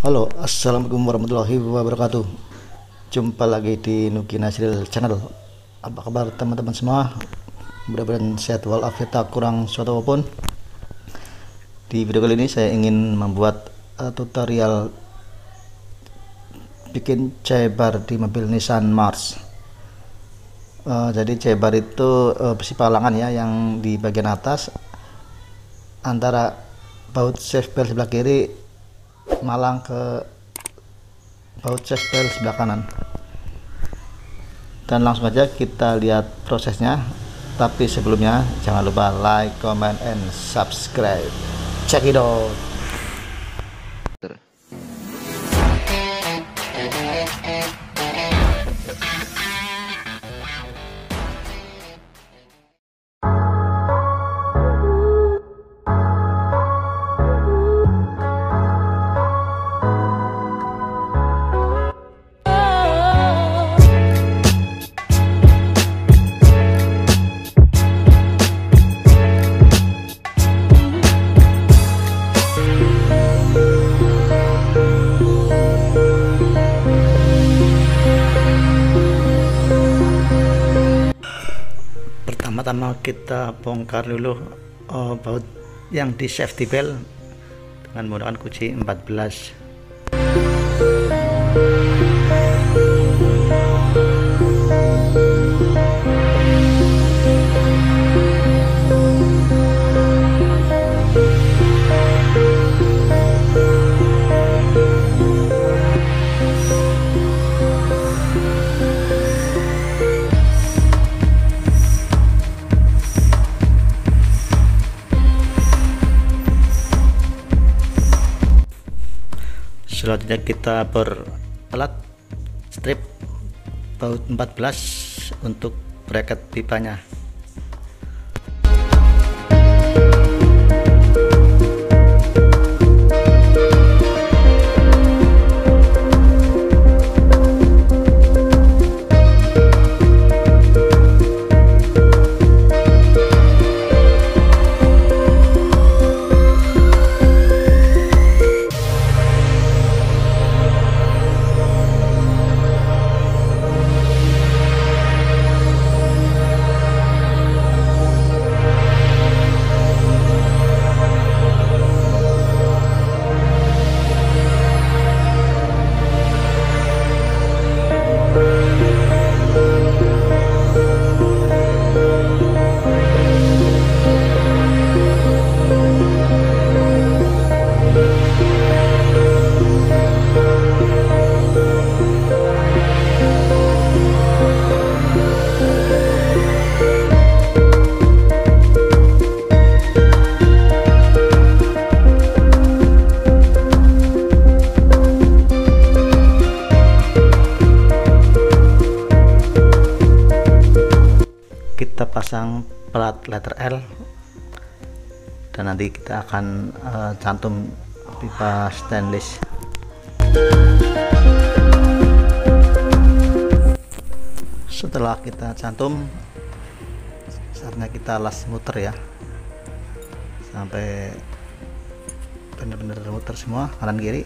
Halo, assalamualaikum warahmatullahi wabarakatuh. Jumpa lagi di Nuki Nasril Channel. Apa kabar teman-teman semua? Mudah-mudahan sehat walafiat, tak kurang suatu apapun. Di video kali ini saya ingin membuat tutorial bikin J-bar di mobil Nissan Mars. Jadi J-bar itu besi palangan ya, yang di bagian atas antara baut safety belt sebelah kiri malang ke baut safety belt sebelah kanan. Dan langsung aja kita lihat prosesnya. Tapi sebelumnya jangan lupa like, comment, and subscribe. Check it out. Pertama-tama kita bongkar dulu baut yang di safety belt dengan menggunakan kunci 14. Selanjutnya kita beralat strip baut 14 untuk bracket pipanya. Kita pasang plat letter L dan nanti kita akan cantum pipa stainless. Setelah kita cantum, saatnya kita las muter ya, sampai benar-benar muter semua kanan kiri.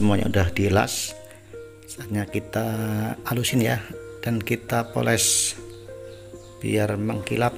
semuanya udah dilas, saatnya kita halusin ya, dan kita poles biar mengkilap